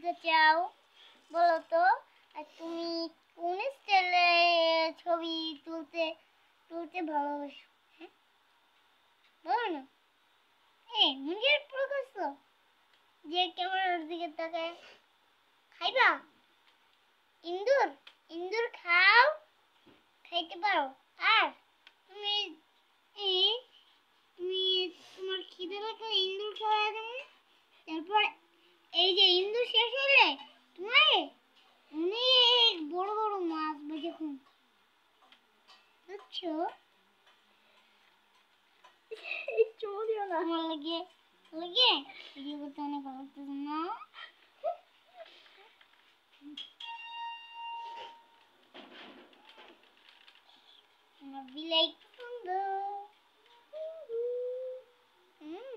তুলতে চাও বলো তো? আর তুমি কোন স্টাইলে ছবি তুলতে তুলতে ভালোবাসো? হ্যাঁ বলো না। নিজের প্রকাশ যে ক্যামেরার দিকে তাকায় খাইবা? ইন্দুর ইন্দুর খাও, খাইতে পারো? আর তুমি তুমি তোমার খিদে লাগলে ইন্দুর খাওয়া দেবে। তারপর এই যে ইন্দুর শেষ হলে তোমার অনেক বড় বড় মাছ বেজে খুন, বুঝছো? চলিও না আমার লাগে লাগে ভিডিও করতে অনেক ভালো লাগতেছে না? আমার বিলাই সুন্দর। হুম,